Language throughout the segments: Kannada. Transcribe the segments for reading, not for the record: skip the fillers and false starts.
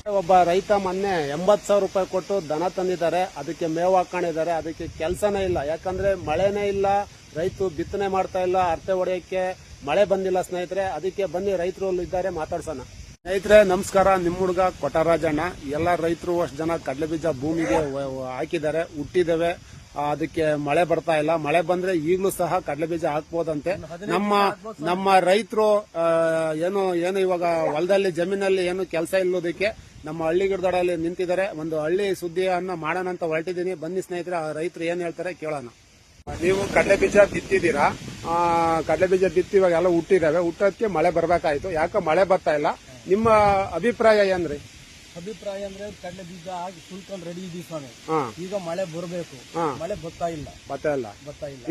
ಒಬ್ಬ ರೈತ ಮೊನ್ನೆ 80,000 ರೂಪಾಯಿ ಕೊಟ್ಟು ದನ ತಂದಿದ್ದಾರೆ. ಅದಕ್ಕೆ ಮೇವು ಹಾಕೊಂಡಿದ್ದಾರೆ. ಅದಕ್ಕೆ ಕೆಲಸನೇ ಇಲ್ಲ, ಯಾಕಂದ್ರೆ ಮಳೆನೇ ಇಲ್ಲ. ರೈತ ಬಿತ್ತನೆ ಮಾಡ್ತಾ ಇಲ್ಲ, ಅರ್ತೆ ಹೊಡೆಯಕ್ಕೆ ಮಳೆ ಬಂದಿಲ್ಲ ಸ್ನೇಹಿತರೆ. ಅದಕ್ಕೆ ಬನ್ನಿ ರೈತರು ಇದ್ದಾರೆ, ಮಾತಾಡ್ಸೋಣ. ಸ್ನೇಹಿತರೆ ನಮಸ್ಕಾರ, ನಿಮ್ಮ ಹುಡುಗ ಕೊಟರಾಜಣ್ಣ. ಎಲ್ಲ ರೈತರು ಅಷ್ಟು ಜನ ಕಡಲೆ ಬೀಜ ಭೂಮಿಗೆ ಹಾಕಿದ್ದಾರೆ, ಹುಟ್ಟಿದ್ದೇವೆ. ಅದಕ್ಕೆ ಮಳೆ ಬರ್ತಾ ಇಲ್ಲ. ಮಳೆ ಬಂದ್ರೆ ಈಗಲೂ ಸಹ ಕಡಲೆ ಬೀಜ ಹಾಕ್ಬೋದಂತೆ. ನಮ್ಮ ರೈತರು ಏನು ಇವಾಗ ಹೊಲದಲ್ಲಿ ಜಮೀನಲ್ಲಿ ಏನು ಕೆಲಸ ಇಲ್ಲೋದಕ್ಕೆ ನಮ್ಮ ಹಳ್ಳಿ ಗಿಡದೊಡಲ್ಲಿ ನಿಂತಿದ್ದಾರೆ. ಒಂದು ಹಳ್ಳಿ ಸುದ್ದಿಯನ್ನ ಮಾಡೋಣ ಅಂತ ಹೊರಟಿದ್ದೀನಿ. ಬನ್ನಿ ಸ್ನೇಹಿತರೆ, ರೈತರು ಏನ್ ಹೇಳ್ತಾರೆ ಕೇಳೋಣ. ನೀವು ಕಡಲೆ ಬೀಜ ಬಿತ್ತಿದ್ದೀರಾ, ಕಡಲೆ ಬೀಜ ಬಿತ್ತಿ ಇವಾಗ ಎಲ್ಲ ಹುಟ್ಟಿದಾವೆ. ಹುಟ್ಟೋದಕ್ಕೆ ಮಳೆ ಬರ್ಬೇಕಾಯ್ತು, ಯಾಕೆ ಮಳೆ ಬರ್ತಾ ಇಲ್ಲ? ನಿಮ್ಮ ಅಭಿಪ್ರಾಯ ಏನ್ರಿ? ಅಭಿಪ್ರಾಯ ಅಂದ್ರೆ ಕಡಲೆ ಬೀಜ ಆಗಿ ಸುಲ್ಕೊಂಡು ರೆಡಿ ಇದೀವಿ ಸ್ವಾಮಿ. ಈಗ ಮಳೆ ಬರಬೇಕು, ಮಳೆ ಬರ್ತಾ ಇಲ್ಲ.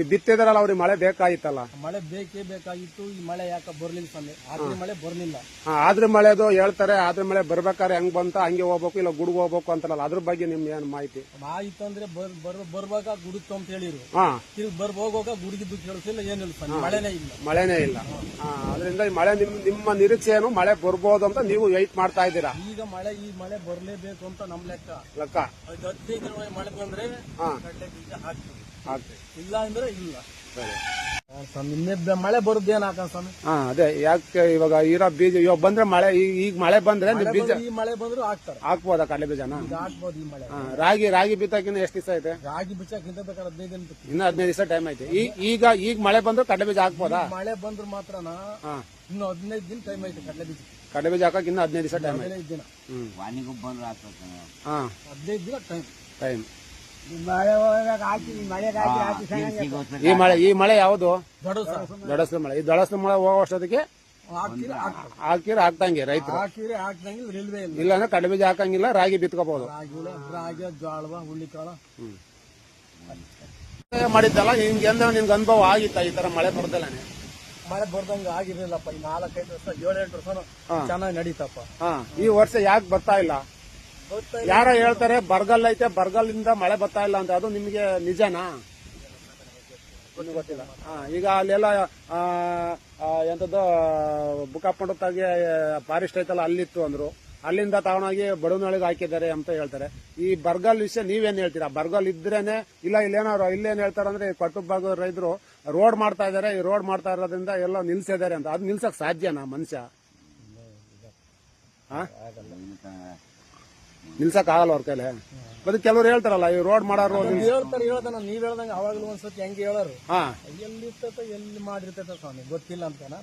ಈ ಬಿತ್ತಿದಾರಲ್ಲ, ಅವ್ರಿಗೆ ಮಳೆ ಬೇಕಾಗಿತ್ತಲ್ಲ? ಮಳೆ ಬೇಕೇ ಬೇಕಾಗಿತ್ತು. ಈ ಮಳೆ ಯಾಕೆ ಬರ್ಲಿಲ್ಲ ಸ್ವಾಮಿ? ಆದ್ರೆ ಮಳೆ ಬರ್ಲಿಲ್ಲ. ಆದ್ರೆ ಮಳೆದು ಹೇಳ್ತಾರೆ, ಆದ್ರೆ ಮಳೆ ಬರ್ಬೇಕಾದ್ರೆ ಹೆಂಗ್ ಬಂತ ಹಂಗೆ ಹೋಗ್ಬೇಕು, ಇಲ್ಲ ಗುಡ್ಗ್ ಹೋಗ್ಬೇಕು ಅಂತಾರಲ್ಲ, ಅದ್ರ ಬಗ್ಗೆ ನಿಮ್ಗೆ ಏನ್ ಮಾಹಿತಿ? ಆಯ್ತು ಅಂದ್ರೆ ಬರ್ವಾಗ ಗುಡುತ್ತು ಅಂತ ಹೇಳಿರು. ಹೋಗುವಾಗ ಗುಡುಗಿದ್ದು ಕೇಳಿಸಿಲ್ಲ, ಏನಿಲ್ಲ ಸ್ವಾಮಿ, ಮಳೆನೇ ಇಲ್ಲ. ಅದರಿಂದ ಮಳೆ ನಿಮ್ಮ ನಿರೀಕ್ಷೆ ಏನು? ಮಳೆ ಬರ್ಬೋದು ಅಂತ ನೀವು ವೆಯ್ಟ್ ಮಾಡ್ತಾ ಇದ್ದೀರಾ? ಈಗ ಮಳೆ ಬರ್ಲೇಬೇಕು ಅಂತ ನಮ್ ಲೆಕ್ಕ. 15 ಮಳೆ ಬಂದ್ರೆ ಕಡಲೆ ಬೀಜ ಹಾಕ್ತೀವಿ, ಇಲ್ಲ ಅಂದ್ರೆ ಇಲ್ಲ. ಮಳೆ ಬರುದೇನ್ ಹಾಕ ಸ್ವಾಮಿ? ಅದೇ ಯಾಕೆ ಇವಾಗ ಇರೋ ಬೀಜ ಇವಾಗ ಬಂದ್ರೆ ಮಳೆ, ಈಗ ಮಳೆ ಬಂದ್ರೆ ಬೀಜ ಈ ಮಳೆ ಬಂದ್ರು ಹಾಕ್ಬೋದಾ ಕಡಲೆ ಬೀಜನ? ಹಾಕ್ಬೋದು. ಈ ಮಳೆ ರಾಗಿ ಬಿತ್ತಕ್ಕಿನ್ನ ಎಷ್ಟು ದಿವಸ ಐತೆ? ರಾಗಿ ಬಿಚ್ಚಕ್ಕಿಂತ ಬೇಕಾದ್ರೆ 15 ದಿನ ಇನ್ನ 15 ದಿವಸ ಟೈಮ್ ಐತೆ. ಈಗ ಮಳೆ ಬಂದ್ರೆ ಕಡಲೆ ಬೀಜ ಹಾಕ್ಬೋದಾ? ಮಳೆ ಬಂದ್ರು ಮಾತ್ರನ ಇನ್ನು 15 ದಿನ ಟೈಮ್ ಐತೆ ಕಡಲೆ ಬೀಜ. ಕಡಲೆ ಬೀಜ ಹಾಕಕ್ ಇನ್ನ 15 ದಿವಸ ಟೈಮ್ ಐತೆ. 15 ದಿನ 15 ದಿನ ಟೈಮ್. ಈ ಮಳೆ ಯಾವುದು? ದಡಸ್ಲು ಮಳೆ. ಈ ದಡಸ್ಲು ಮಳೆ ಹೋಗೋ ಅಷ್ಟೊತ್ತಿಗೆ ಹಾಕಿರ ಹಾಕ್ತಂಗೆ ರೈತರು. ಇಲ್ಲ ಅಂದ್ರೆ ಕಡಲೆ ಬೀಜ ಹಾಕಂಗಿಲ್ಲ, ರಾಗಿ ಬಿತ್ಕೋಬಹುದು. ರಾಗಿ, ಜೋಳ, ಹುಳ್ಳಿಕಾಳ ಮಾಡಿದ್ದಲ್ಲ ನಿಮ್ಗೆ ನಿಮ್ಗೆ ಅನುಭವ ಆಗಿತ್ತ ಈ ತರ ಮಳೆ ಬರ್ದಲ್ಲ? ಮಳೆ ಬರ್ದಂಗ ಆಗಿರ್ಲಿಲ್ಲಪ್ಪ. ಈ 4-5 ವರ್ಷ 7-8 ವರ್ಷ ಚೆನ್ನಾಗಿ ನಡೀತಪ್ಪ. ಈ ವರ್ಷ ಯಾಕೆ ಬರ್ತಾ ಇಲ್ಲ? ಯಾರ ಹೇಳ್ತಾರೆ ಬರಗಾಲ ಐತೆ, ಬರಗಾಲಿಂದ ಮಳೆ ಬರ್ತಾ ಇಲ್ಲ ಅಂತ. ಅದು ನಿಮ್ಗೆ ನಿಜನಾ? ಗೊತ್ತಿಲ್ಲ. ಈಗ ಅಲ್ಲೆಲ್ಲ ಎಂತದ್ದು ಬುಕ್ಕಾಪಂಡತ್ತಾಗಿ ಫಾರೆಸ್ಟ್ ಐತಲ್ಲ, ಅಲ್ಲಿತ್ತು ಅಂದ್ರು. ಅಲ್ಲಿಂದ ತಗೊಂಡೋಗಿ ಬಡವನೊಳಗೆ ಹಾಕಿದ್ದಾರೆ ಅಂತ ಹೇಳ್ತಾರೆ. ಈ ಬರಗಾಲ ವಿಷಯ ನೀವೇನ್ ಹೇಳ್ತೀರಾ? ಬರಗಾಲ ಇದ್ರೇನೆ ಇಲ್ಲೇನಾರು ಇಲ್ಲೇನ್ ಹೇಳ್ತಾರೆ ಅಂದ್ರೆ, ಕಟ್ಟು ಭಾಗದ ರೈತರು ರೋಡ್ ಮಾಡ್ತಾ ಇದಾರೆ, ಈ ರೋಡ್ ಮಾಡ್ತಾ ಇರೋದ್ರಿಂದ ಎಲ್ಲ ನಿಲ್ಸಿದ್ದಾರೆ ಅಂತ. ಅದು ನಿಲ್ಸಕ್ ಸಾಧ್ಯನಾ ಮನುಷ್ಯ? ನಿಲ್ಸಕ್ ಆಗಲ್ಲ ಅವ್ರ ಕೈಲಿ. ಮತ್ತೆ ಕೆಲವ್ರು ಹೇಳ್ತಾರಲ್ಲ, ಈ ರೋಡ್ ಮಾಡೋರು ಹೇಳ್ತಾನ. ನೀವ್ ಹೇಳ್ದಂಗ ಅವಾಗಲೂ ಒಂದ್ಸತಿ ಹೆಂಗೆ ಹೇಳೋರು, ಎಲ್ಲಿ ಮಾಡಿರ್ತೈತ ಸ್ವಾಮಿ ಗೊತ್ತಿಲ್ಲ ಅಂತಾನ.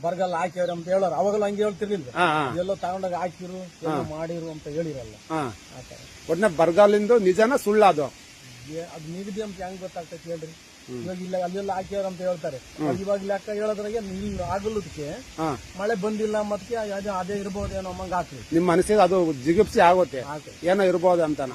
ಬರಗಾಲ ಹಾಕ್ಯವ್ರ ಅಂತ ಹೇಳೋರು. ಅವಾಗಲೂ ಹಂಗೆ ಹೇಳ್ತಿರ್ಲಿಲ್ಲ. ಎಲ್ಲೋ ತಗೊಂಡಾಗ ಹಾಕಿರು, ಮಾಡಿರು ಅಂತ ಹೇಳಿರಲ್ಲ. ಒಟ್ನೆ ಬರಗಾಲಿಂದ ನಿಜನ ಸುಳ್ಳ? ಅದು ನಿಗದಿ ಅಂತ ಹೆಂಗ್ ಗೊತ್ತಾಗ್ತೈತಿ ಹೇಳ್ರಿ? ಇವಾಗ ಇಲ್ಲ ಅಲ್ಲೆಲ್ಲ ಹಾಕ್ಯವ್ರ ಅಂತ ಹೇಳ್ತಾರೆ. ಇವಾಗ ಲೆಕ್ಕ ಹೇಳೋದ್ರಾಗೆ ನೀರು ಆಗಲದಕ್ಕೆ ಮಳೆ ಬಂದಿಲ್ಲ, ಮತ್ತೆ ಅದೇ ಇರ್ಬೋದೇನೋ ಮಂಗ ಹಾಕ್ರಿ. ನಿಮ್ ಮನಸ್ಸಿಗೆ ಅದು ಜಿಗುಪ್ಸಿ ಆಗುತ್ತೆ, ಏನೋ ಇರ್ಬೋದು ಅಂತಾನ.